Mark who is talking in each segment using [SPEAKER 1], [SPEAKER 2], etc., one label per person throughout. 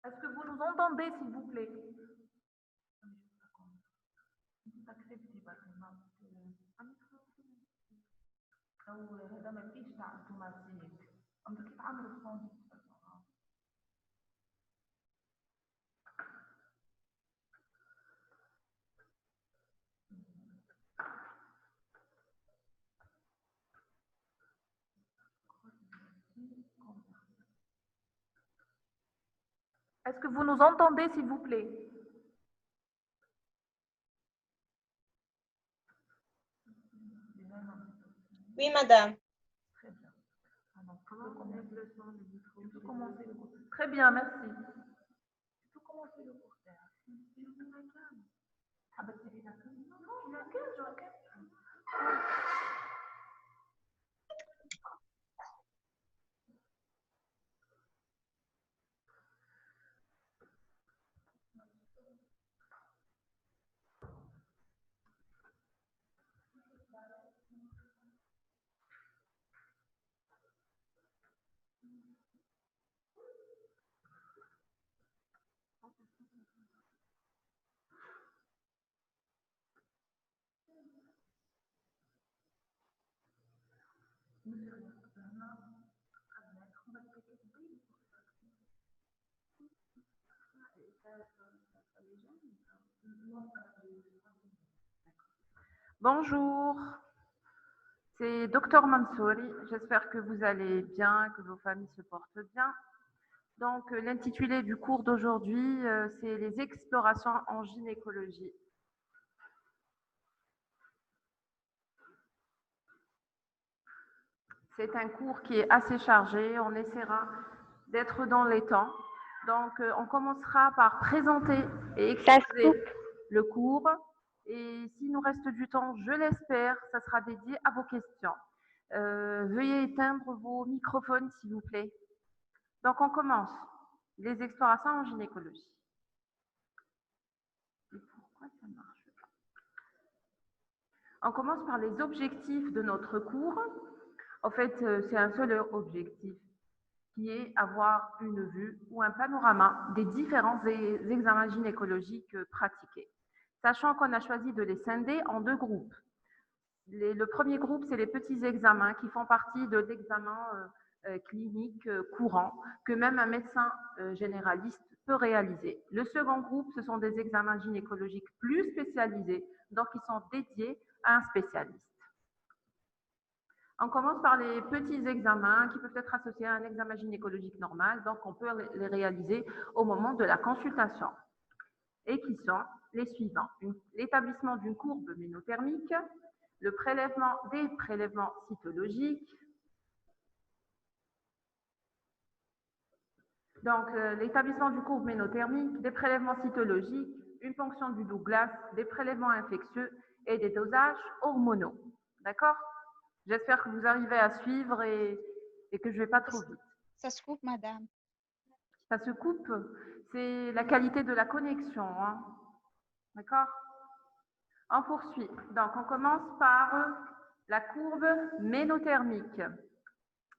[SPEAKER 1] Est-ce que vous nous entendez, s'il vous plaît? Est-ce que vous nous entendez, s'il vous plaît?
[SPEAKER 2] Oui, madame.
[SPEAKER 1] Très bien, merci. Bonjour, c'est Dr Mansouri. J'espère que vous allez bien, que vos familles se portent bien. Donc, l'intitulé du cours d'aujourd'hui, c'est les explorations en gynécologie. C'est un cours qui est assez chargé. On essaiera d'être dans les temps. Donc, on commencera par présenter et exposer le cours. Et s'il nous reste du temps, je l'espère, ça sera dédié à vos questions. Veuillez éteindre vos microphones, s'il vous plaît. Donc, on commence. Les explorations en gynécologie. Et pourquoi ça marche pas? On commence par les objectifs de notre cours. En fait, c'est un seul objectif, qui est avoir une vue ou un panorama des différents examens gynécologiques pratiqués. Sachant qu'on a choisi de les scinder en deux groupes. Le premier groupe, c'est les petits examens qui font partie de l'examen clinique courant que même un médecin généraliste peut réaliser. Le second groupe, ce sont des examens gynécologiques plus spécialisés, donc ils sont dédiés à un spécialiste. On commence par les petits examens qui peuvent être associés à un examen gynécologique normal, donc on peut les réaliser au moment de la consultation. Et qui sont les suivants. L'établissement d'une courbe ménothermique, le prélèvement des prélèvements cytologiques. Donc, l'établissement du courbe ménothermique, des prélèvements cytologiques, une ponction du Douglas, des prélèvements infectieux et des dosages hormonaux. D'accord? J'espère que vous arrivez à suivre et que je ne vais pas trop vite.
[SPEAKER 2] Ça se coupe, madame.
[SPEAKER 1] Ça se coupe? C'est la qualité de la connexion. Hein? D'accord? On poursuit. Donc, on commence par la courbe ménothermique.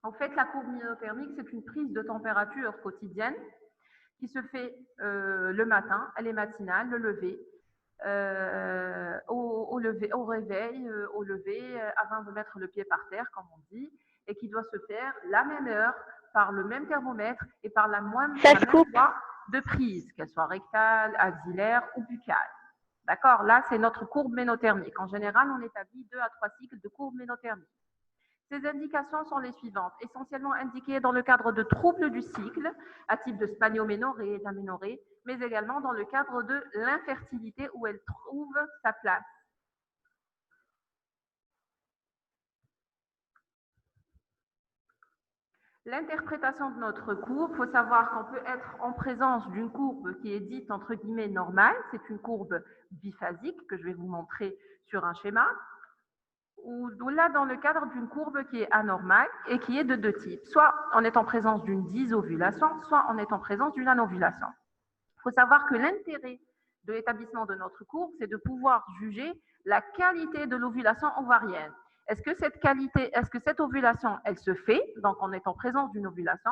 [SPEAKER 1] En fait, la courbe ménothermique, c'est une prise de température quotidienne qui se fait le matin, elle est matinale, le lever, au réveil, au lever, avant de mettre le pied par terre, comme on dit, et qui doit se faire la même heure, par le même thermomètre et par la même voie de prise, qu'elle soit rectale, axillaire ou buccale. D'accord? Là, c'est notre courbe ménothermique. En général, on établit 2 à 3 cycles de courbe ménothermique. Ces indications sont les suivantes, essentiellement indiquées dans le cadre de troubles du cycle, à type de spanioménorrhée et d'aménorrhée, mais également dans le cadre de l'infertilité où elle trouve sa place. L'interprétation de notre courbe, il faut savoir qu'on peut être en présence d'une courbe qui est dite entre guillemets normale, c'est une courbe biphasique que je vais vous montrer sur un schéma, ou là dans le cadre d'une courbe qui est anormale et qui est de deux types. Soit on est en présence d'une dysovulation, soit on est en présence d'une anovulation. Il faut savoir que l'intérêt de l'établissement de notre cours, c'est de pouvoir juger la qualité de l'ovulation ovarienne. Est-ce que cette ovulation, elle se fait, donc on est en présence d'une ovulation?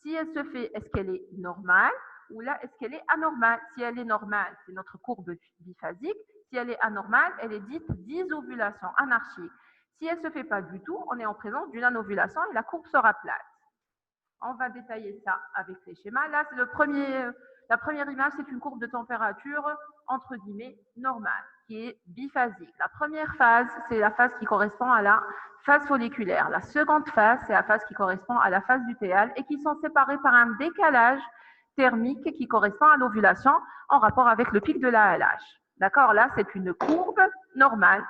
[SPEAKER 1] Si elle se fait, est-ce qu'elle est normale ou là, est-ce qu'elle est anormale? Si elle est normale, c'est notre courbe biphasique. Si elle est anormale, elle est dite dysovulation, anarchique. Si elle ne se fait pas du tout, on est en présence d'une anovulation et la courbe sera plate. On va détailler ça avec les schémas. Là, c'est la première image, c'est une courbe de température, entre guillemets, normale, qui est biphasique. La première phase, c'est la phase qui correspond à la phase folliculaire. La seconde phase, c'est la phase qui correspond à la phase lutéale et qui sont séparées par un décalage thermique qui correspond à l'ovulation en rapport avec le pic de la LH. D'accord? Là, c'est une courbe normale,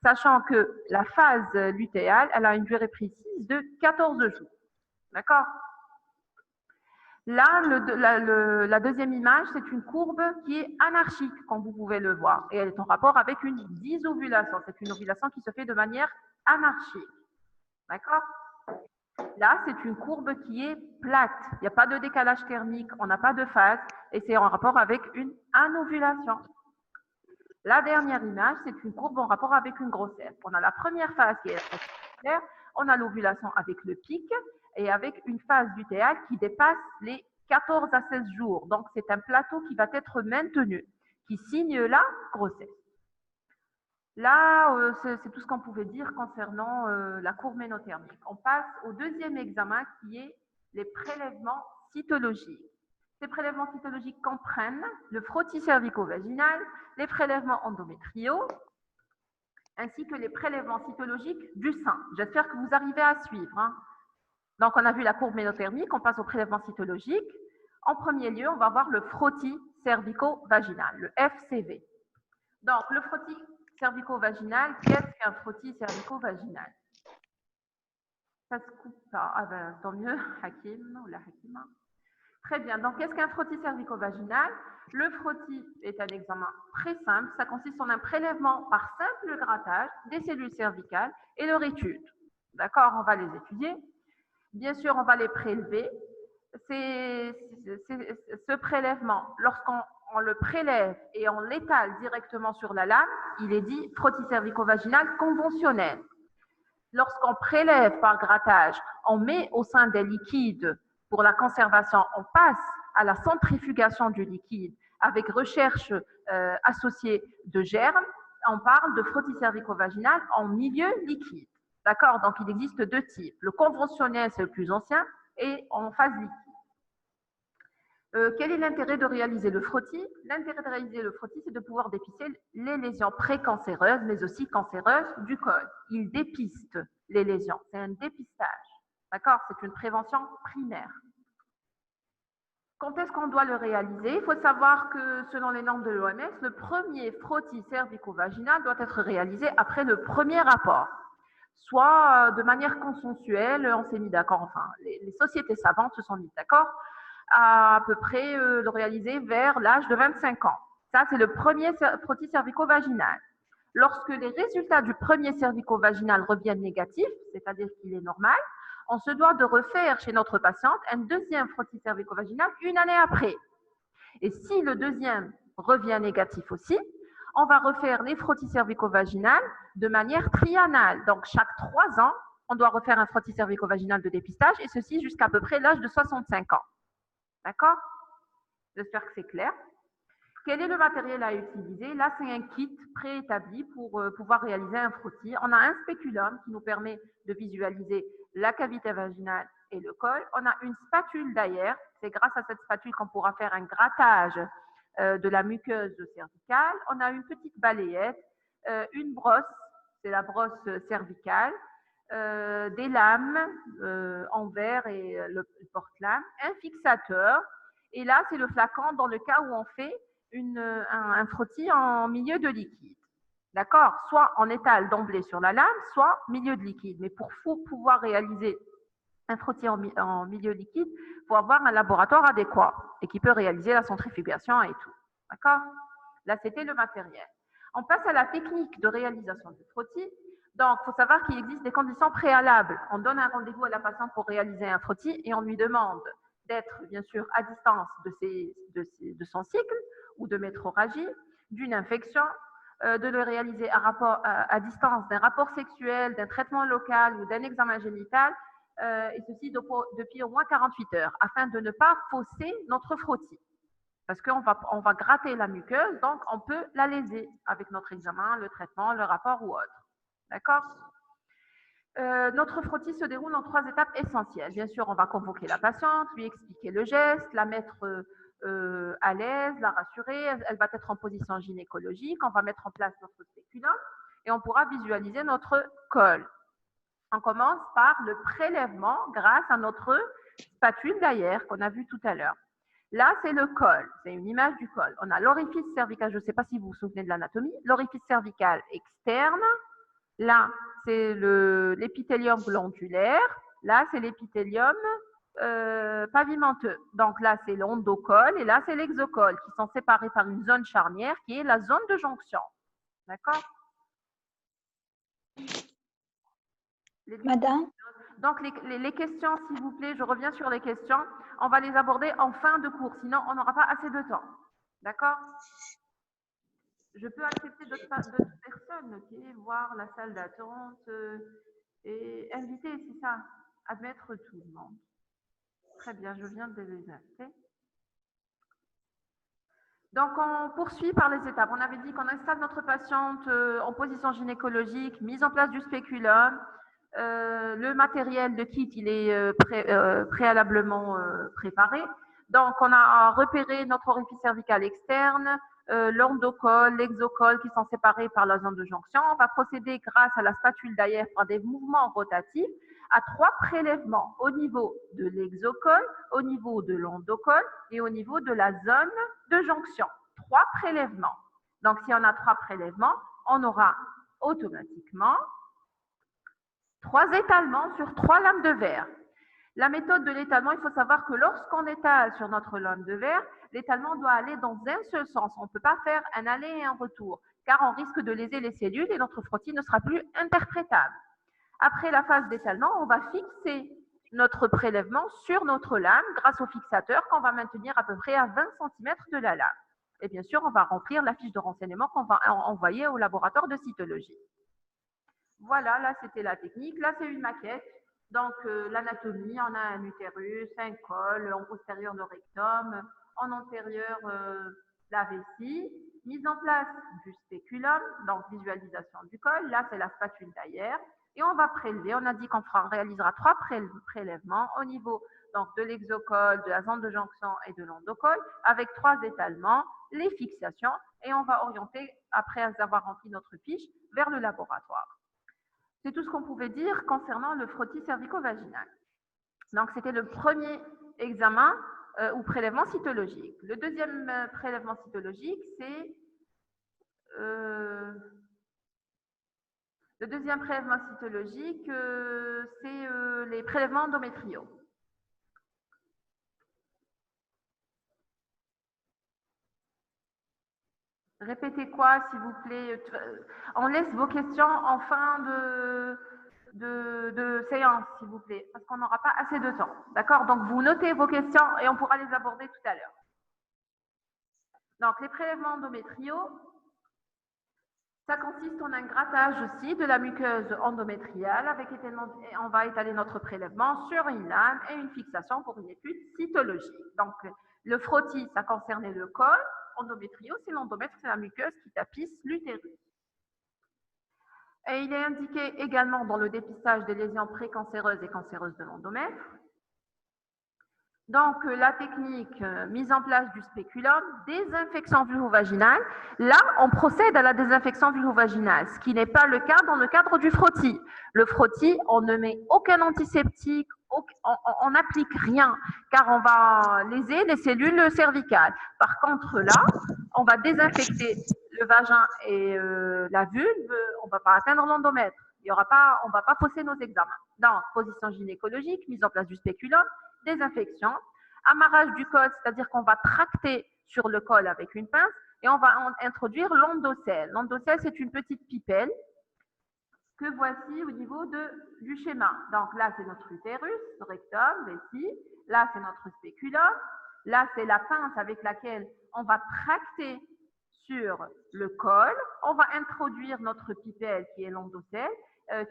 [SPEAKER 1] sachant que la phase lutéale, elle a une durée précise de 14 jours. D'accord? Là, la deuxième image, c'est une courbe qui est anarchique, comme vous pouvez le voir. Et elle est en rapport avec une dysovulation. C'est une ovulation qui se fait de manière anarchique. D'accord? Là, c'est une courbe qui est plate. Il n'y a pas de décalage thermique, on n'a pas de phase. Et c'est en rapport avec une anovulation. La dernière image, c'est une courbe en rapport avec une grossesse. On a la première phase qui est claire. On a l'ovulation avec le pic et avec une phase lutéale qui dépasse les 14 à 16 jours. Donc, c'est un plateau qui va être maintenu, qui signe la grossesse. Là, c'est tout ce qu'on pouvait dire concernant la courbe ménothermique. On passe au deuxième examen qui est les prélèvements cytologiques. Ces prélèvements cytologiques comprennent le frottis cervico-vaginal, les prélèvements endométriaux, ainsi que les prélèvements cytologiques du sein. J'espère que vous arrivez à suivre. Hein. Donc, on a vu la courbe ménothermique, on passe au prélèvement cytologique. En premier lieu, on va voir le frottis cervico-vaginal, le FCV. Donc, le frottis cervico-vaginal, qu'est-ce qu'un frottis cervico-vaginal? Ça se coupe pas. Ah ben, tant mieux, Hakim ou la Hakima. Très bien. Donc, qu'est-ce qu'un frottis cervico-vaginal? Le frottis est un examen très simple. Ça consiste en un prélèvement par simple grattage des cellules cervicales et leur étude. D'accord? On va les étudier. Bien sûr, on va les prélever. Ce prélèvement, lorsqu'on le prélève et on l'étale directement sur la lame, il est dit frottis cervico-vaginal conventionnel. Lorsqu'on prélève par grattage, on met au sein des liquides pour la conservation, on passe à la centrifugation du liquide avec recherche associée de germes, on parle de frottis cervico-vaginal en milieu liquide. D'accord? Donc, il existe deux types. Le conventionnel, c'est le plus ancien, et en phase liquide. Quel est l'intérêt de réaliser le frottis? L'intérêt de réaliser le frottis, c'est de pouvoir dépister les lésions précancéreuses, mais aussi cancéreuses du col. Il dépiste les lésions. C'est un dépistage. D'accord? C'est une prévention primaire. Quand est-ce qu'on doit le réaliser? Il faut savoir que selon les normes de l'OMS, le premier frottis cervico-vaginal doit être réalisé après le premier rapport. Soit de manière consensuelle, on s'est mis d'accord, enfin, les sociétés savantes se sont mises d'accord à peu près le réaliser vers l'âge de 25 ans. Ça, c'est le premier frottis cervico-vaginal. Lorsque les résultats du premier cervico-vaginal reviennent négatifs, c'est-à-dire qu'il est normal, on se doit de refaire chez notre patiente un deuxième frottis cervico-vaginal une année après. Et si le deuxième revient négatif aussi, on va refaire les frottis cervico-vaginales de manière triennale. Donc, chaque 3 ans, on doit refaire un frottis cervico-vaginal de dépistage, et ceci jusqu'à peu près l'âge de 65 ans. D'accord? J'espère que c'est clair. Quel est le matériel à utiliser? Là, c'est un kit préétabli pour pouvoir réaliser un frottis. On a un spéculum qui nous permet de visualiser la cavité vaginale et le col. On a une spatule d'ailleurs. C'est grâce à cette spatule qu'on pourra faire un grattage de la muqueuse cervicale. On a une petite balayette, une brosse, c'est la brosse cervicale, des lames en verre et le porte-lame, un fixateur. Et là, c'est le flacon dans le cas où on fait un frottis en milieu de liquide. D'accord? Soit on étale d'emblée sur la lame, soit milieu de liquide. Mais pour pouvoir réaliser un frottis en milieu liquide, il faut avoir un laboratoire adéquat et qui peut réaliser la centrifugation et tout. D'accord? Là, c'était le matériel. On passe à la technique de réalisation du frottis. Donc, il faut savoir qu'il existe des conditions préalables. On donne un rendez-vous à la patiente pour réaliser un frottis et on lui demande d'être bien sûr à distance de son cycle ou de métrorragie, d'une infection, de le réaliser à distance d'un rapport sexuel, d'un traitement local ou d'un examen génital, et ceci depuis au moins 48 heures, afin de ne pas fausser notre frottis. Parce qu'on va gratter la muqueuse, donc on peut la léser avec notre examen, le traitement, le rapport ou autre. D'accord? Notre frottis se déroule en 3 étapes essentielles. Bien sûr, on va convoquer la patiente, lui expliquer le geste, la mettre à l'aise, la rassurer. Elle va être en position gynécologique. On va mettre en place notre spéculum et on pourra visualiser notre col. On commence par le prélèvement grâce à notre spatule d'ailleurs qu'on a vu tout à l'heure. Là, c'est le col, c'est une image du col. On a l'orifice cervical, je ne sais pas si vous vous souvenez de l'anatomie, l'orifice cervical externe. Là, c'est l'épithélium glandulaire. Là, c'est l'épithélium pavimenteux. Donc là, c'est l'endocole et là, c'est l'exocole qui sont séparés par une zone charnière qui est la zone de jonction. D'accord?
[SPEAKER 2] Madame?
[SPEAKER 1] Donc, les questions, s'il vous plaît, je reviens sur les questions. On va les aborder en fin de cours, sinon on n'aura pas assez de temps. D'accord? Je peux accepter d'autres personnes, ok? Voir la salle d'attente et inviter, c'est ça? Admettre tout le monde. Très bien, je viens de les inviter. Donc, on poursuit par les étapes. On avait dit qu'on installe notre patiente en position gynécologique, mise en place du spéculum. Le matériel de kit, il est préalablement préparé. Donc, on a repéré notre orifice cervical externe, l'endocole, l'exocole qui sont séparés par la zone de jonction. On va procéder grâce à la spatule d'ailleurs par des mouvements rotatifs à 3 prélèvements au niveau de l'exocole, au niveau de l'endocole et au niveau de la zone de jonction. 3 prélèvements. Donc, si on a 3 prélèvements, on aura automatiquement 3 étalements sur 3 lames de verre. La méthode de l'étalement, il faut savoir que lorsqu'on étale sur notre lame de verre, l'étalement doit aller dans un seul sens. On ne peut pas faire un aller et un retour, car on risque de léser les cellules et notre frottis ne sera plus interprétable. Après la phase d'étalement, on va fixer notre prélèvement sur notre lame grâce au fixateur qu'on va maintenir à peu près à 20 cm de la lame. Et bien sûr, on va remplir la fiche de renseignement qu'on va envoyer au laboratoire de cytologie. Voilà, là, c'était la technique. Là, c'est une maquette. Donc, l'anatomie, on a un utérus, un col, en postérieur le rectum, en antérieur la vessie. Mise en place du spéculum, donc visualisation du col. Là, c'est la spatule d'ailleurs. Et on va prélever. On a dit qu'on réalisera 3 prélèvements au niveau donc, de l'exocole, de la zone de jonction et de l'endocole, avec 3 étalements, les fixations, et on va orienter, après avoir rempli notre fiche, vers le laboratoire. C'est tout ce qu'on pouvait dire concernant le frottis cervico-vaginal. Donc, c'était le premier examen ou prélèvement cytologique. Le deuxième prélèvement cytologique, c'est les prélèvements endométriaux. Répétez quoi, s'il vous plaît? On laisse vos questions en fin de séance, s'il vous plaît, parce qu'on n'aura pas assez de temps. D'accord? Donc, vous notez vos questions et on pourra les aborder tout à l'heure. Donc, les prélèvements endométriaux, ça consiste en un grattage aussi de la muqueuse endométriale avec on va étaler notre prélèvement sur une lame et une fixation pour une étude cytologique. Donc, le frottis, ça concernait le col. Endométriaux, c'est l'endomètre, c'est la muqueuse qui tapisse l'utérus. Et il est indiqué également dans le dépistage des lésions précancéreuses et cancéreuses de l'endomètre. Donc, la technique mise en place du spéculum, désinfection vulvovaginale. Là, on procède à la désinfection vulvovaginale, ce qui n'est pas le cas dans le cadre du frottis. Le frottis, on ne met aucun antiseptique, on n'applique rien, car on va léser les cellules cervicales. Par contre, là, on va désinfecter le vagin et la vulve, on ne va pas atteindre l'endomètre. On ne va pas fausser nos examens. Donc, position gynécologique, mise en place du spéculum, désinfection, amarrage du col, c'est-à-dire qu'on va tracter sur le col avec une pince et on va introduire l'endocèle. L'endocèle, c'est une petite pipelle que voici au niveau du schéma. Donc là, c'est notre utérus, rectum, vessie. Là, c'est notre spéculum. Là, c'est la pince avec laquelle on va tracter sur le col. On va introduire notre pipelle qui est l'endocèle,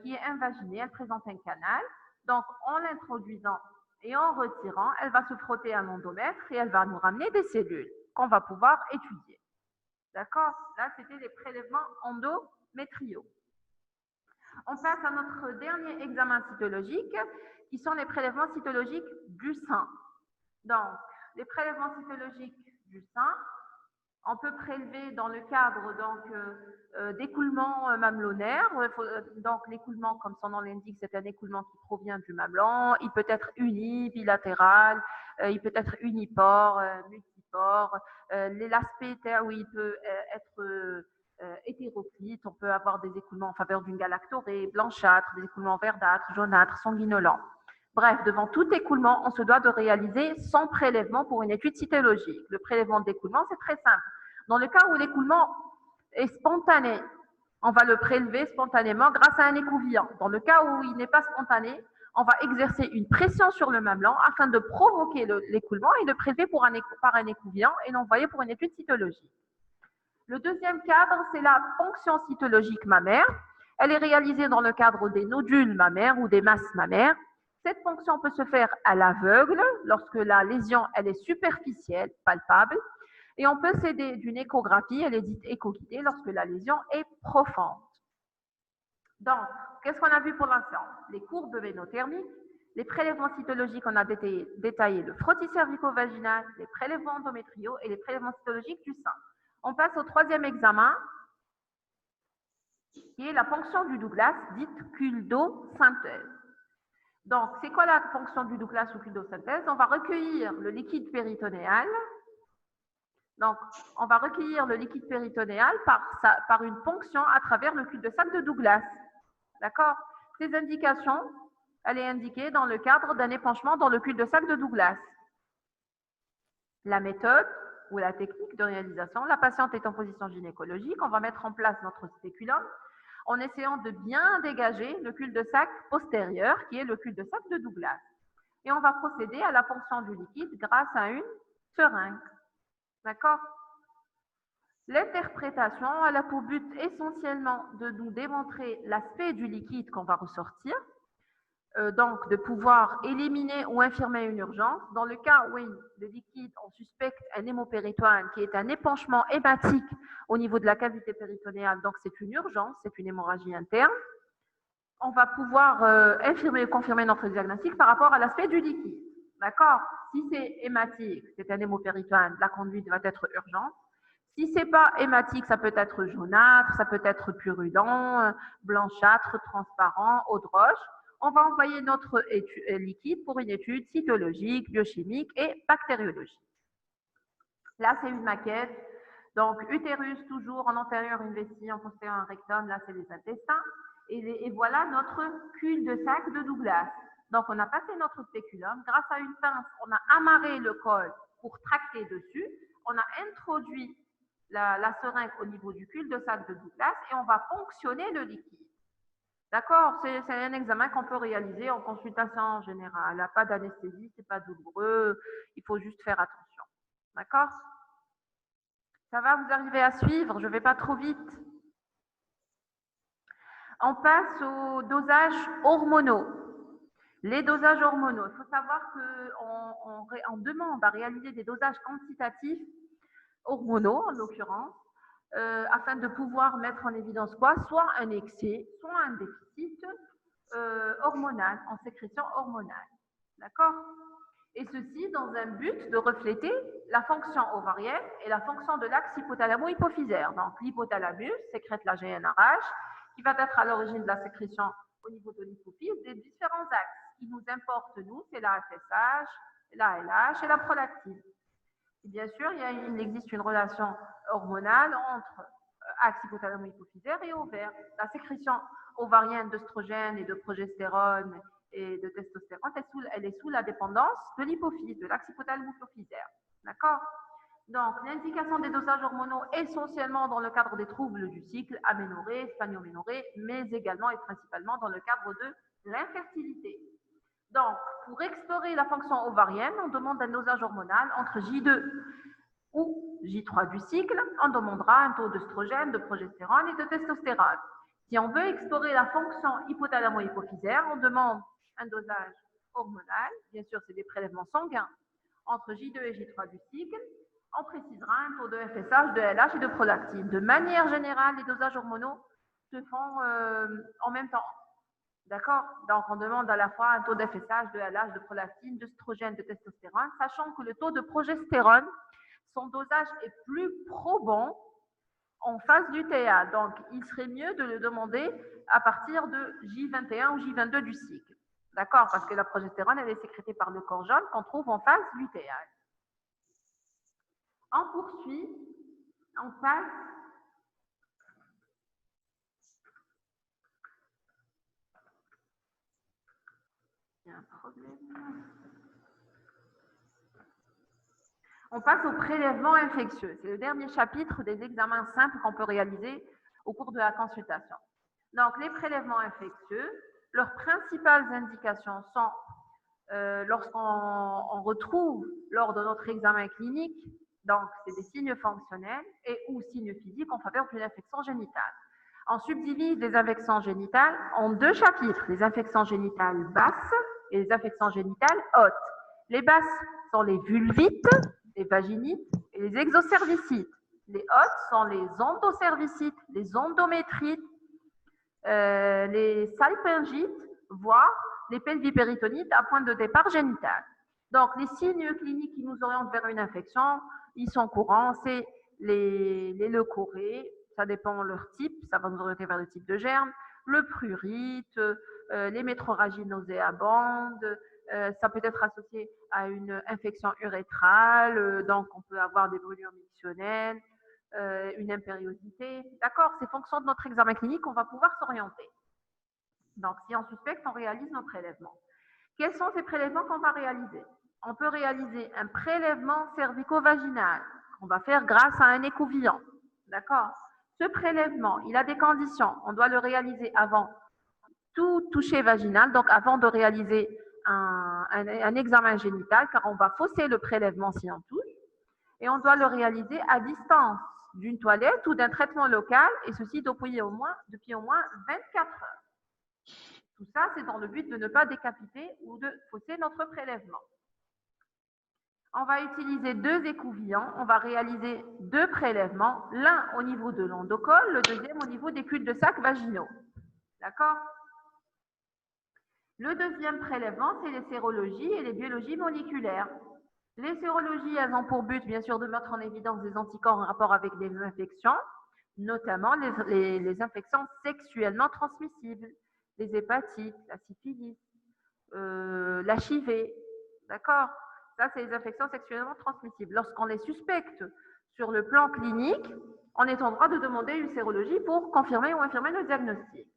[SPEAKER 1] qui est invaginée. Elle présente un canal. Donc, en l'introduisant et en retirant, elle va se frotter à l'endomètre et elle va nous ramener des cellules qu'on va pouvoir étudier. D'accord? Là, c'était les prélèvements endométriaux. On passe à notre dernier examen cytologique, qui sont les prélèvements cytologiques du sein. Donc, les prélèvements cytologiques du sein, on peut prélever dans le cadre d'écoulement mamelonnaire. Donc, l'écoulement, comme son nom l'indique, c'est un écoulement qui provient du mamelon. Il peut être uni, bilatéral, il peut être unipore, multipore. L'aspect, oui, il peut être hétéroclite. On peut avoir des écoulements en faveur d'une galactorée, blanchâtre, des écoulements verdâtres, jaunâtres, sanguinolents. Bref, devant tout écoulement, on se doit de réaliser son prélèvement pour une étude cytologique. Le prélèvement d'écoulement, c'est très simple. Dans le cas où l'écoulement est spontané, on va le prélever spontanément grâce à un écouvillon. Dans le cas où il n'est pas spontané, on va exercer une pression sur le mamelon afin de provoquer l'écoulement et de prélever par un écouvillon et l'envoyer pour une étude cytologique. Le deuxième cadre, c'est la ponction cytologique mammaire. Elle est réalisée dans le cadre des nodules mammaires ou des masses mammaires. Cette ponction peut se faire à l'aveugle lorsque la lésion elle est superficielle, palpable, et on peut s'aider d'une échographie, elle est dite écho-guidée, lorsque la lésion est profonde. Donc, qu'est-ce qu'on a vu pour l'instant? Les courbes vénothermiques, les prélèvements cytologiques, on a détaillé le frottis cervico-vaginal, les prélèvements endométriaux et les prélèvements cytologiques du sein. On passe au troisième examen, qui est la ponction du Douglas, dite culdosynthèse. Donc, c'est quoi la ponction du Douglas ou culdosynthèse? On va recueillir le liquide péritonéal. Donc, on va recueillir le liquide péritonéal par une ponction à travers le cul-de-sac de Douglas. D'accord? Ces indications, elle est indiquée dans le cadre d'un épanchement dans le cul-de-sac de Douglas. La méthode ou la technique de réalisation, la patiente est en position gynécologique, on va mettre en place notre spéculum en essayant de bien dégager le cul-de-sac postérieur qui est le cul-de-sac de Douglas. Et on va procéder à la ponction du liquide grâce à une seringue. D'accord? L'interprétation, elle a pour but essentiellement de nous démontrer l'aspect du liquide qu'on va ressortir, donc de pouvoir éliminer ou infirmer une urgence. Dans le cas où le liquide, on suspecte un hémopéritoine qui est un épanchement hématique au niveau de la cavité péritonéale, donc c'est une urgence, c'est une hémorragie interne. On va pouvoir infirmer ou confirmer notre diagnostic par rapport à l'aspect du liquide. D'accord? Si c'est hématique, c'est un hémopéritoine, la conduite va être urgente. Si ce n'est pas hématique, ça peut être jaunâtre, ça peut être purulent, blanchâtre, transparent, eau de roche. On va envoyer notre liquide pour une étude cytologique, biochimique et bactériologique. Là, c'est une maquette. Donc, utérus toujours en antérieur, une vessie, en postérieur, un rectum. Là, c'est les intestins. Et voilà notre cul-de-sac de Douglas. Donc, on a passé notre spéculum. Grâce à une pince, on a amarré le col pour tracter dessus. On a introduit la seringue au niveau du cul-de-sac de Douglas et on va ponctionner le liquide. D'accord? C'est un examen qu'on peut réaliser en consultation générale. Il n'y a pas d'anesthésie, ce n'est pas douloureux. Il faut juste faire attention. D'accord? Ça va, vous arrivez à suivre? Je ne vais pas trop vite. On passe aux dosages hormonaux. Les dosages hormonaux. Il faut savoir qu'on demande à réaliser des dosages quantitatifs hormonaux, en l'occurrence, afin de pouvoir mettre en évidence quoi? Soit un excès, soit un déficit hormonal, en sécrétion hormonale. D'accord? Et ceci dans un but de refléter la fonction ovarienne et la fonction de l'axe hypothalamo-hypophysaire. Donc, l'hypothalamus sécrète la GnRH, qui va être à l'origine de la sécrétion au niveau de l'hypophyse des différents axes. Ce qui nous importe, nous, c'est la FSH, la LH et la prolactine. Et bien sûr, il existe une relation hormonale entre axe hypothalamo-hypophysaire et ovaire. La sécrétion ovarienne d'œstrogène et de progestérone et de testostérone, elle est sous la dépendance de l'hypophyse, de l'axe hypothalamo-hypophysaire. D'accord? Donc, l'indication des dosages hormonaux essentiellement dans le cadre des troubles du cycle, aménorrhée, spanioménorrhée, mais également et principalement dans le cadre de l'infertilité. Donc, pour explorer la fonction ovarienne, on demande un dosage hormonal entre J2 ou J3 du cycle. On demandera un taux d'œstrogène, de progestérone et de testostérone. Si on veut explorer la fonction hypothalamo-hypophysaire, on demande un dosage hormonal. Bien sûr, c'est des prélèvements sanguins entre J2 et J3 du cycle. On précisera un taux de FSH, de LH et de prolactine. De manière générale, les dosages hormonaux se font en même temps. D'accord? Donc, on demande à la fois un taux d'FSH, de LH, de prolactine, d'œstrogène, de testostérone, sachant que le taux de progestérone, son dosage est plus probant en phase d'UTA. Donc, il serait mieux de le demander à partir de J21 ou J22 du cycle. D'accord? Parce que la progestérone, elle est sécrétée par le corps jaune qu'on trouve en phase lutéale. On poursuit, on passe il y a un problème. On passe au prélèvement infectieux. C'est le dernier chapitre des examens simples qu'on peut réaliser au cours de la consultation. Donc, les prélèvements infectieux, leurs principales indications sont lorsqu'on retrouve lors de notre examen clinique, donc c'est des signes fonctionnels et ou signes physiques en faveur d'une infection génitale. On subdivise les infections génitales en deux chapitres, les infections génitales basses et les infections génitales hautes. Les basses sont les vulvites, les vaginites et les exocervicites. Les hautes sont les endocervicites, les endométrites, les salpingites, voire les pelvipéritonites à point de départ génital. Donc, les signes cliniques qui nous orientent vers une infection, ils sont courants, c'est les leucorrhées, ça dépend de leur type, ça va nous orienter vers le type de germe, le prurite, les métrorragies nauséabondes, ça peut être associé à une infection urétrale, donc on peut avoir des brûlures mictionnelles, une impériosité. D'accord, c'est fonction de notre examen clinique, on va pouvoir s'orienter. Donc, si on suspecte, on réalise nos prélèvements. Quels sont ces prélèvements qu'on va réaliser? On peut réaliser un prélèvement cervico-vaginal qu'on va faire grâce à un écouvillon. D'accord? Ce prélèvement, il a des conditions. On doit le réaliser avant tout toucher vaginal, donc avant de réaliser un examen génital, car on va fausser le prélèvement si on touche. Et on doit le réaliser à distance d'une toilette ou d'un traitement local, et ceci depuis au moins 24 heures. Tout ça, c'est dans le but de ne pas décapiter ou de fausser notre prélèvement. On va utiliser deux écouvillons. On va réaliser deux prélèvements, l'un au niveau de l'endocole, le deuxième au niveau des culs de sac vaginaux. D'accord? Le deuxième prélèvement, c'est les sérologies et les biologies moléculaires. Les sérologies, elles ont pour but, bien sûr, de mettre en évidence des anticorps en rapport avec des infections, notamment les infections sexuellement transmissibles, les hépatites, la syphilis, l'HIV, d'accord? Ça, c'est les infections sexuellement transmissibles. Lorsqu'on les suspecte sur le plan clinique, on est en droit de demander une sérologie pour confirmer ou infirmer le diagnostic.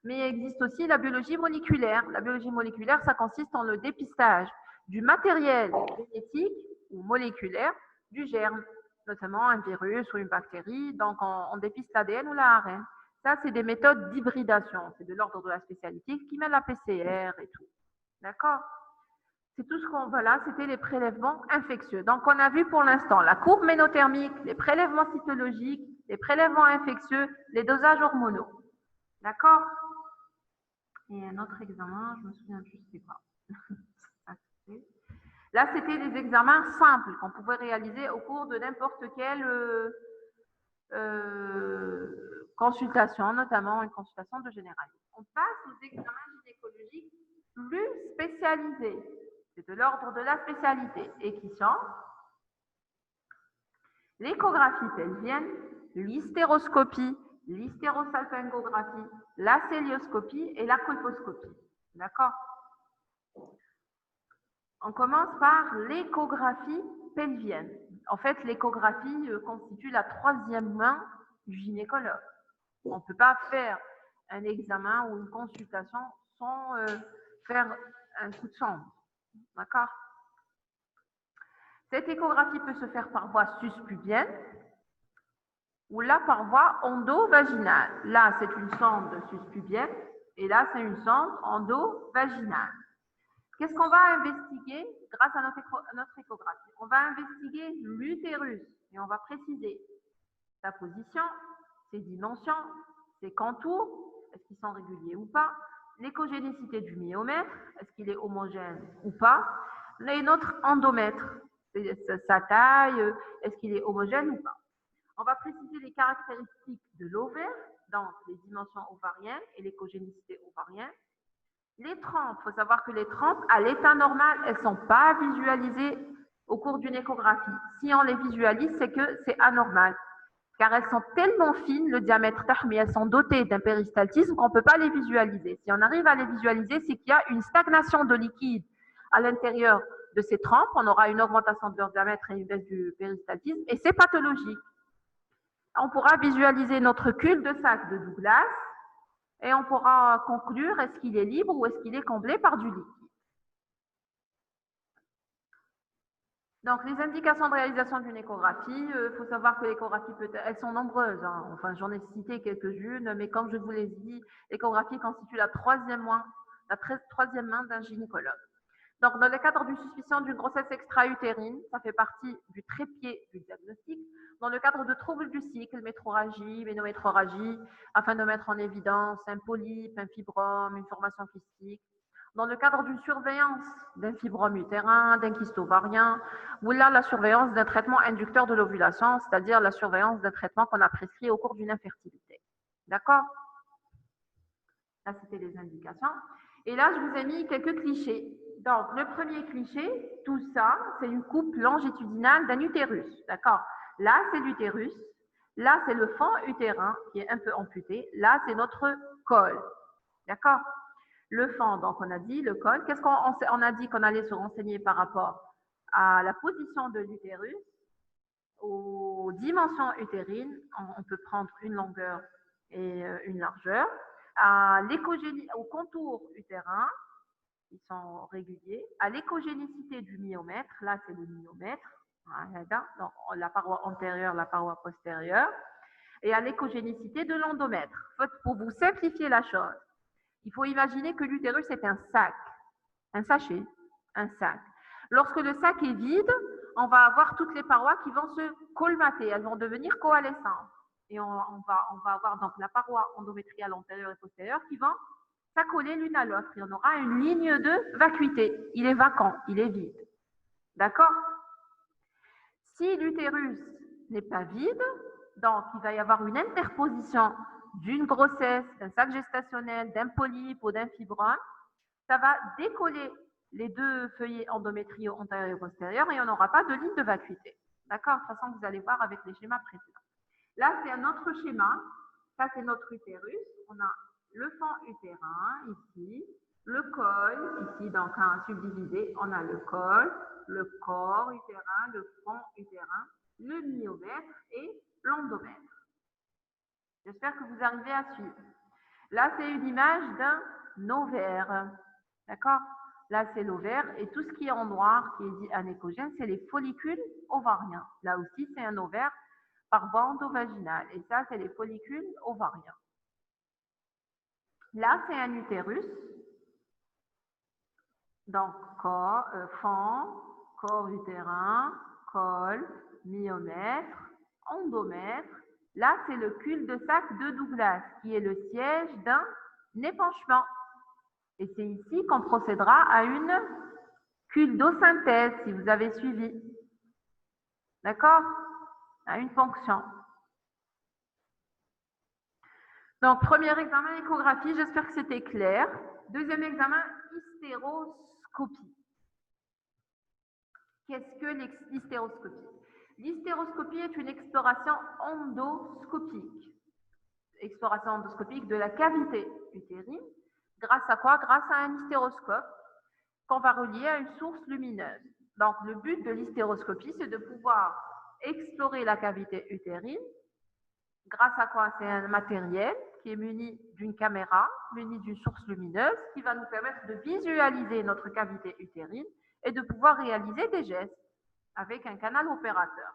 [SPEAKER 1] Mais il existe aussi la biologie moléculaire. La biologie moléculaire, ça consiste en le dépistage du matériel génétique ou moléculaire du germe, notamment un virus ou une bactérie. Donc, on dépiste l'ADN ou l'ARN. Ça, c'est des méthodes d'hybridation. C'est de l'ordre de la spécialité qui met la PCR et tout. D'accord? C'est tout ce qu'on voit là, c'était les prélèvements infectieux. Donc, on a vu pour l'instant la courbe ménothermique, les prélèvements cytologiques, les prélèvements infectieux, les dosages hormonaux. D'accord? Et un autre examen, je me souviens plus, c'est quoi. Là, c'était des examens simples qu'on pouvait réaliser au cours de n'importe quelle consultation, notamment une consultation de généraliste. On passe aux examens gynécologiques plus spécialisés. C'est de l'ordre de la spécialité et qui sont l'échographie pelvienne, l'hystéroscopie, l'hystérosalpingographie, la célioscopie et la colposcopie. D'accord? On commence par l'échographie pelvienne. En fait, l'échographie constitue la troisième main du gynécologue. On ne peut pas faire un examen ou une consultation sans faire un coup de sonde. D'accord? Cette échographie peut se faire par voie suspubienne ou là par voie endovaginale. Là, c'est une sonde suspubienne et là, c'est une sonde endovaginale. Qu'est-ce qu'on va investiguer grâce à notre échographie? On va investiguer l'utérus et on va préciser sa position, ses dimensions, ses contours, est-ce qu'ils sont réguliers ou pas, l'échogénicité du myomètre, est-ce qu'il est homogène ou pas, et notre endomètre, sa taille, est-ce qu'il est homogène ou pas. On va préciser les caractéristiques de l'ovaire, donc les dimensions ovariennes et l'échogénicité ovarienne. Les trompes, il faut savoir que les trompes, à l'état normal, elles ne sont pas visualisées au cours d'une échographie. Si on les visualise, c'est que c'est anormal, car elles sont tellement fines, le diamètre mais elles sont dotées d'un péristaltisme qu'on ne peut pas les visualiser. Si on arrive à les visualiser, c'est qu'il y a une stagnation de liquide à l'intérieur de ces trompes, on aura une augmentation de leur diamètre et une baisse du péristaltisme, et c'est pathologique. On pourra visualiser notre cul de sac de Douglas, et on pourra conclure est-ce qu'il est libre ou est-ce qu'il est comblé par du liquide. Donc, les indications de réalisation d'une échographie, il faut savoir que l'échographie, elles sont nombreuses. Hein. Enfin, j'en ai cité quelques-unes, mais comme je vous l'ai dit, l'échographie constitue la troisième main d'un gynécologue. Donc, dans le cadre d'une suspicion d'une grossesse extra-utérine, ça fait partie du trépied du diagnostic. Dans le cadre de troubles du cycle, métrorragie, ménométrorragie, afin de mettre en évidence un polype, un fibrome, une formation kystique. Dans le cadre d'une surveillance d'un fibrome utérin, d'un kyste ovarien, ou là, la surveillance d'un traitement inducteur de l'ovulation, c'est-à-dire la surveillance d'un traitement qu'on a prescrit au cours d'une infertilité. D'accord? Là, c'était les indications. Et là, je vous ai mis quelques clichés. Donc, le premier cliché, tout ça, c'est une coupe longitudinale d'un utérus. D'accord? Là, c'est l'utérus. Là, c'est le fond utérin qui est un peu amputé. Là, c'est notre col. D'accord? Le fond, donc on a dit, le col. Qu'est-ce qu'on a dit qu'on allait se renseigner par rapport à la position de l'utérus, aux dimensions utérines. On peut prendre une longueur et une largeur. Au contour utérin, ils sont réguliers. À l'échogénicité du myomètre, là c'est le myomètre, donc la paroi antérieure, la paroi postérieure, et à l'échogénicité de l'endomètre. Pour vous simplifier la chose, il faut imaginer que l'utérus est un sac, un sachet, un sac. Lorsque le sac est vide, on va avoir toutes les parois qui vont se colmater, elles vont devenir coalescentes. Et on va avoir donc la paroi endométriale antérieure et postérieure qui vont s'accoler l'une à l'autre. Et on aura une ligne de vacuité. Il est vacant, il est vide. D'accord? Si l'utérus n'est pas vide, donc il va y avoir une interposition d'une grossesse, d'un sac gestationnel, d'un polype ou d'un fibrome, ça va décoller les deux feuillets endométriaux antérieurs et postérieurs et on n'aura pas de ligne de vacuité. D'accord? De toute façon, vous allez voir avec les schémas précédents. Là, c'est un autre schéma. Ça, c'est notre utérus. On a le fond utérin ici, le col ici, donc subdivisé. On a le col, le corps utérin, le fond utérin, le myomètre et l'endomètre. J'espère que vous arrivez à suivre. Là, c'est une image d'un ovaire. D'accord? Là, c'est l'ovaire et tout ce qui est en noir, qui est dit anéchogène, c'est les follicules ovariens. Là aussi, c'est un ovaire par voie endovaginale. Et ça, c'est les follicules ovariens. Là, c'est un utérus. Donc, fond, corps utérin, col, myomètre, endomètre. Là, c'est le cul-de-sac de Douglas, qui est le siège d'un épanchement. Et c'est ici qu'on procédera à une culdosynthèse, si vous avez suivi. D'accord? À une ponction. Donc, premier examen, échographie, j'espère que c'était clair. Deuxième examen, hystéroscopie. Qu'est-ce que l'hystéroscopie? L'hystéroscopie est une exploration endoscopique. Exploration endoscopique de la cavité utérine. Grâce à quoi? Grâce à un hystéroscope qu'on va relier à une source lumineuse. Donc, le but de l'hystéroscopie, c'est de pouvoir explorer la cavité utérine. Grâce à quoi? C'est un matériel qui est muni d'une caméra, muni d'une source lumineuse, qui va nous permettre de visualiser notre cavité utérine et de pouvoir réaliser des gestes avec un canal opérateur.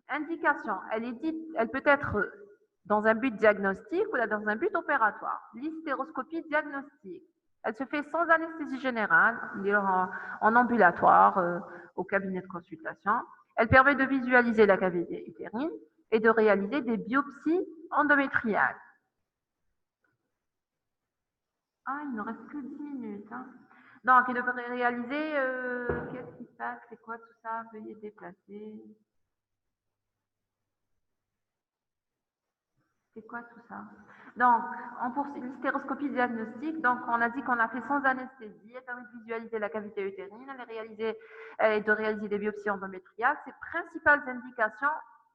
[SPEAKER 1] Indication, elle peut être dans un but diagnostique ou dans un but opératoire. L'hystéroscopie diagnostique, Elle se fait sans anesthésie générale, en ambulatoire, au cabinet de consultation. Elle permet de visualiser la cavité utérine et de réaliser des biopsies endométriales. Ah, il ne reste que 10 minutes. Hein. Donc, il devrait réaliser, qu'est-ce qui se passe, c'est quoi tout ça, veuillez déplacer. C'est quoi tout ça? Donc, on poursuit l'hystéroscopie diagnostique. Donc, on a dit qu'on a fait sans anesthésie. Elle permet de visualiser la cavité utérine et de réaliser des biopsies endométriales. Ses principales indications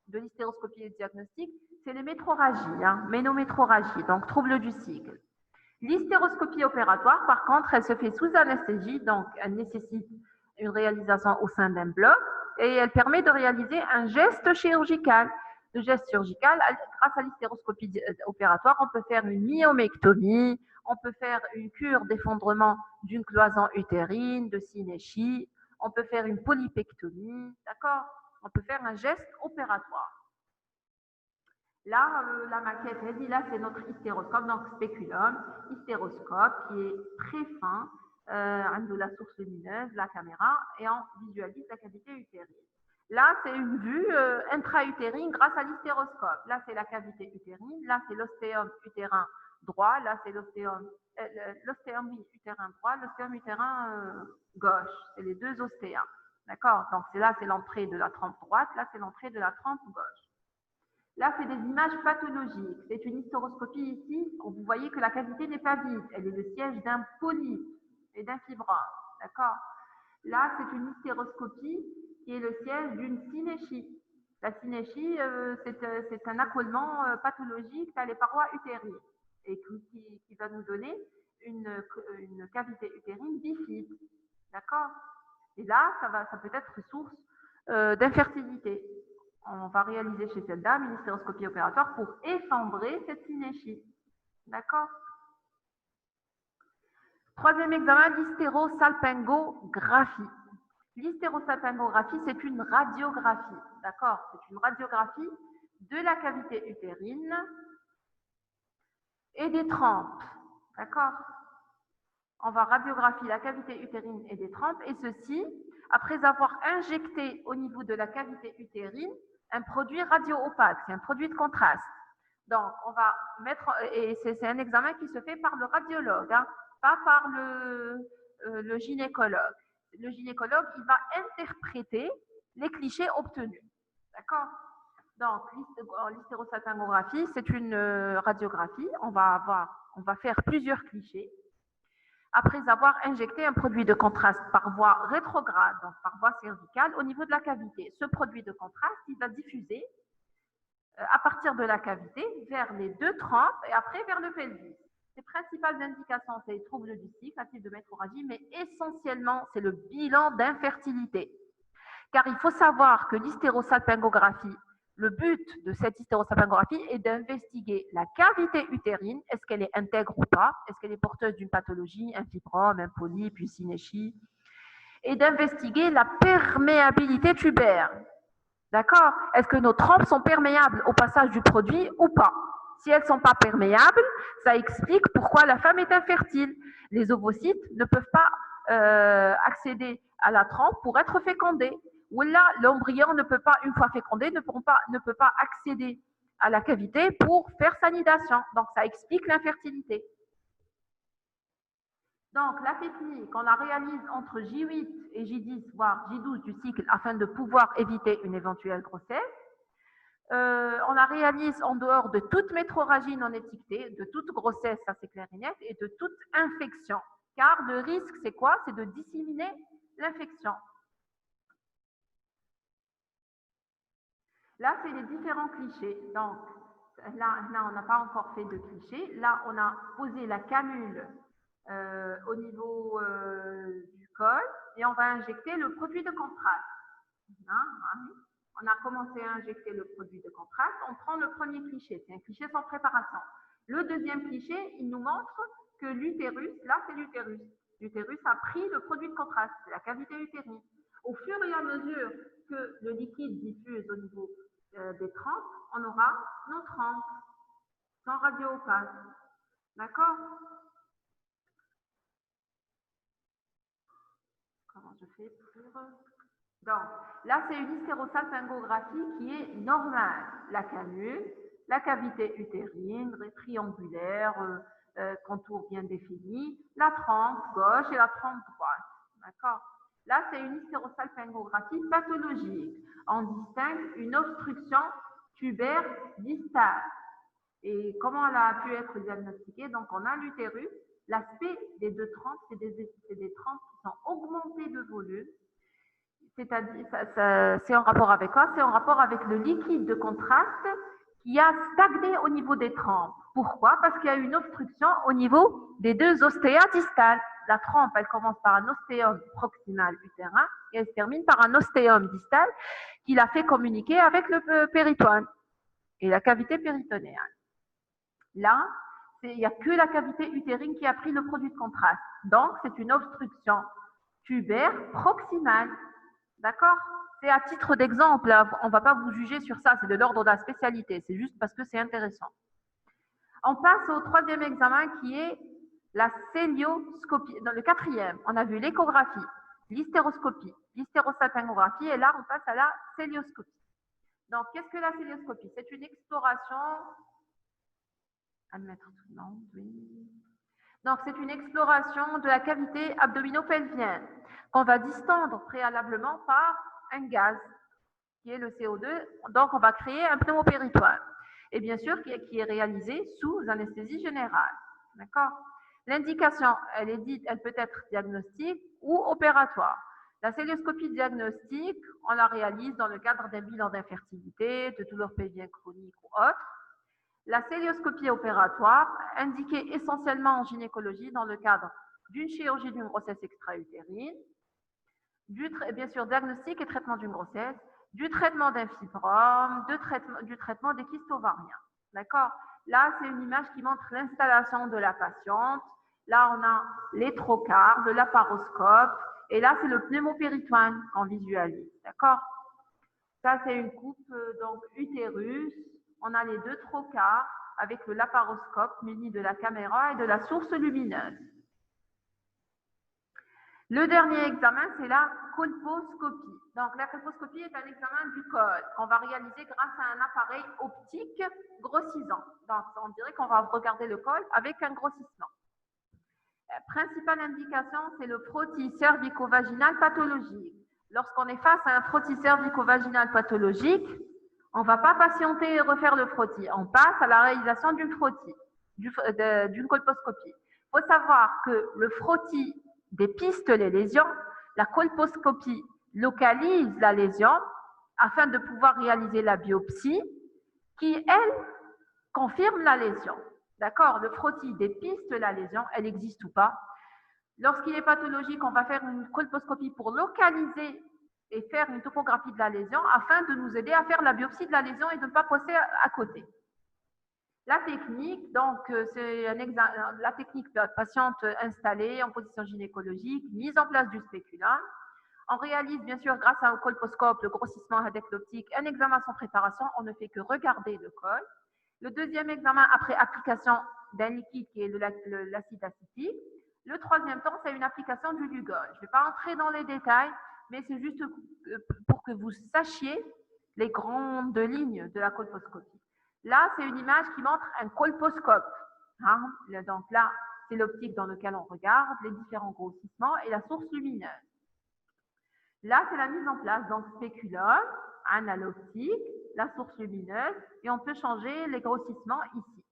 [SPEAKER 1] de l'hystéroscopie diagnostique, c'est les métrorragies, ménométrorragie, donc troubles du cycle. L'hystéroscopie opératoire, par contre, elle se fait sous anesthésie, donc elle nécessite une réalisation au sein d'un bloc et elle permet de réaliser un geste chirurgical. Le geste chirurgical, grâce à l'hystéroscopie opératoire, on peut faire une myomectomie, on peut faire une cure d'effondrement d'une cloison utérine, de synéchie, on peut faire une polypectomie, d'accord? On peut faire un geste opératoire. Là, la maquette, elle dit là, c'est notre hystéroscope, donc spéculum, hystéroscope qui est très fin, de la source lumineuse, la caméra, et on visualise la cavité utérine. Là, c'est une vue intra-utérine grâce à l'hystéroscope. Là, c'est la cavité utérine, là, c'est l'ostéum utérin droit, là, c'est l'ostéum utérin droit, l'ostéum utérin gauche. C'est les deux ostéums. D'accord? Donc, là, c'est l'entrée de la trempe droite, là, c'est l'entrée de la trempe gauche. Là, c'est des images pathologiques. C'est une hystéroscopie ici. Vous voyez que la cavité n'est pas vide. Elle est le siège d'un polype et d'un fibrome. D'accord? Là, c'est une hystéroscopie qui est le siège d'une synéchie. La synéchie, c'est un accolement pathologique dans les parois utérines et qui va nous donner une cavité utérine bifide. D'accord? Et là, ça peut être source d'infertilité. On va réaliser chez cette dame une hystéroscopie opératoire pour effondrer cette synéchie. D'accord? Troisième examen, l'hystérosalpingographie. L'hystérosalpingographie, c'est une radiographie. D'accord? C'est une radiographie de la cavité utérine et des trompes. D'accord? On va radiographier la cavité utérine et des trompes, et ceci après avoir injecté au niveau de la cavité utérine un produit radio-opaque, c'est un produit de contraste. Donc, on va mettre, et c'est un examen qui se fait par le radiologue, pas par le gynécologue. Le gynécologue, il va interpréter les clichés obtenus. D'accord? Donc, l'hystérosalpingographie, c'est une radiographie. On va faire plusieurs clichés après avoir injecté un produit de contraste par voie rétrograde, donc par voie cervicale, au niveau de la cavité. Ce produit de contraste, il va diffuser à partir de la cavité vers les deux trompes et après vers le pelvis. Les principales indications, c'est les troubles du cycle, un type de métrorragie, mais essentiellement, c'est le bilan d'infertilité. Car il faut savoir que l'hystérosalpingographie, le but de cette hystérosalpingographie est d'investiguer la cavité utérine, est-ce qu'elle est intègre ou pas, est-ce qu'elle est porteuse d'une pathologie, un fibrome, un polype, une synéchie, et d'investiguer la perméabilité tubaire. D'accord? Est-ce que nos trompes sont perméables au passage du produit ou pas? Si elles ne sont pas perméables, ça explique pourquoi la femme est infertile. Les ovocytes ne peuvent pas accéder à la trompe pour être fécondés. Ou là, l'embryon ne peut pas, une fois fécondé, ne peut pas accéder à la cavité pour faire sa nidation. Donc, ça explique l'infertilité. Donc, la technique, on la réalise entre J8 et J10, voire J12 du cycle, afin de pouvoir éviter une éventuelle grossesse. On la réalise en dehors de toute métrorragie non étiquetée, de toute grossesse, ça c'est clair et net, et de toute infection. Car le risque, c'est quoi? C'est de disséminer l'infection. Là, c'est les différents clichés. Donc, là, on n'a pas encore fait de clichés. Là, on a posé la canule au niveau du col et on va injecter le produit de contraste. On a commencé à injecter le produit de contraste. On prend le premier cliché, c'est un cliché sans préparation. Le deuxième cliché, il nous montre que l'utérus, là c'est l'utérus. L'utérus a pris le produit de contraste, c'est la cavité utérine. Au fur et à mesure que le liquide diffuse au niveau des trompes, on aura nos trompes sans radio opaque. D'accord? Comment je fais pour... Donc, là, c'est une hystérosalpingographie qui est normale. La canule, la cavité utérine, triangulaire, contour bien défini, la trempe gauche et la trempe droite. D'accord? Là, c'est une hystérosalpingographie pathologique. On distingue une obstruction tubaire distale. Et comment elle a pu être diagnostiquée? Donc, on a l'utérus. L'aspect des deux trempes, c'est des trempes qui sont augmentées de volume. C'est-à-dire, c'est en rapport avec quoi? C'est en rapport avec le liquide de contraste qui a stagné au niveau des trempes. Pourquoi? Parce qu'il y a une obstruction au niveau des deux ostéas distales. La trempe, elle commence par un ostéum proximal utérin et elle se termine par un ostéum distal qui la fait communiquer avec le péritoine et la cavité péritonéale. Là, il n'y a que la cavité utérine qui a pris le produit de contraste. Donc, c'est une obstruction tubaire proximale. D'accord? C'est à titre d'exemple. On ne va pas vous juger sur ça. C'est de l'ordre de la spécialité. C'est juste parce que c'est intéressant. On passe au troisième examen qui est la célioscopie. Dans le quatrième, on a vu l'échographie, l'hystéroscopie, l'hystérosalpingographie et là, on passe à la célioscopie. Donc, qu'est-ce que la célioscopie? C'est une exploration... Admettre tout le monde, oui. Donc, c'est une exploration de la cavité abdominopelvienne qu'on va distendre préalablement par un gaz qui est le CO2. Donc, on va créer un pneumopéritoine. Et bien sûr, qui est réalisé sous anesthésie générale. D'accord? L'indication, elle peut être diagnostique ou opératoire. La célioscopie diagnostique, on la réalise dans le cadre d'un bilan d'infertilité, de douleurs pelviennes chroniques ou autres. La célioscopie opératoire, indiquée essentiellement en gynécologie dans le cadre d'une chirurgie d'une grossesse extra-utérine, bien sûr diagnostic et traitement d'une grossesse, du traitement d'un fibrome, du traitement des kystes ovariens. D'accord? Là, c'est une image qui montre l'installation de la patiente. Là, on a les trocars, le laparoscope, et là, c'est le pneumopéritoine qu'on visualise. D'accord? Ça, c'est une coupe, donc utérus. On a les deux trocars avec le laparoscope muni de la caméra et de la source lumineuse. Le dernier examen, c'est la colposcopie. Donc, la colposcopie est un examen du col qu'on va réaliser grâce à un appareil optique grossissant. Donc, on dirait qu'on va regarder le col avec un grossissement. La principale indication, c'est le frottis cervico-vaginal pathologique. Lorsqu'on est face à un frottis cervico-vaginal pathologique, on ne va pas patienter et refaire le frottis. On passe à la réalisation d'une frottis, d'une colposcopie. Il faut savoir que le frottis dépiste les lésions, la colposcopie localise la lésion afin de pouvoir réaliser la biopsie qui, elle, confirme la lésion. D'accord? Le frottis dépiste la lésion, elle existe ou pas. Lorsqu'il est pathologique, on va faire une colposcopie pour localiser et faire une topographie de la lésion afin de nous aider à faire la biopsie de la lésion et de ne pas passer à côté. La technique, donc, c'est la technique patiente installée en position gynécologique, mise en place du spéculum. On réalise bien sûr grâce au colposcope, le grossissement avec l'optique, un examen sans préparation. On ne fait que regarder le col. Le deuxième examen après application d'un liquide qui est l'acide acétique. Le troisième temps, c'est une application du Lugol. Je ne vais pas entrer dans les détails, mais c'est juste pour que vous sachiez les grandes lignes de la colposcopie. Là, c'est une image qui montre un colposcope. Hein? Donc là, c'est l'optique dans lequel on regarde les différents grossissements et la source lumineuse. Là, c'est la mise en place. Donc, spéculum, l'optique, la source lumineuse, et on peut changer les grossissements ici.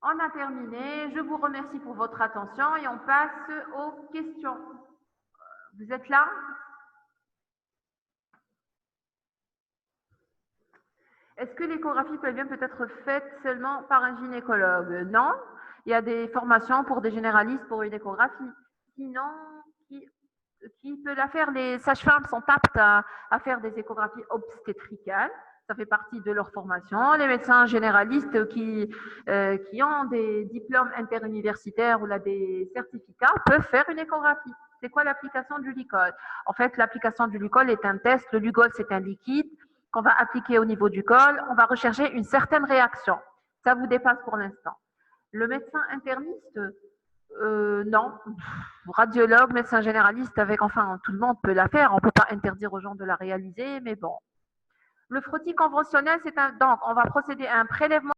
[SPEAKER 1] On a terminé. Je vous remercie pour votre attention et on passe aux questions. Vous êtes là? Est-ce que l'échographie pelvienne peut être faite seulement par un gynécologue? Non. Il y a des formations pour des généralistes pour une échographie. Sinon, qui peut la faire? Les sages-femmes sont aptes à faire des échographies obstétricales. Ça fait partie de leur formation. Les médecins généralistes qui ont des diplômes interuniversitaires ou là, des certificats peuvent faire une échographie. C'est quoi l'application du Lugol? En fait, l'application du Lugol est un test. Le Lugol, c'est un liquide qu'on va appliquer au niveau du col. On va rechercher une certaine réaction. Ça vous dépasse pour l'instant. Le médecin interniste Non, radiologue, médecin généraliste, avec enfin tout le monde peut la faire. On ne peut pas interdire aux gens de la réaliser, mais bon. Le frottis conventionnel, c'est un. Donc, on va procéder à un prélèvement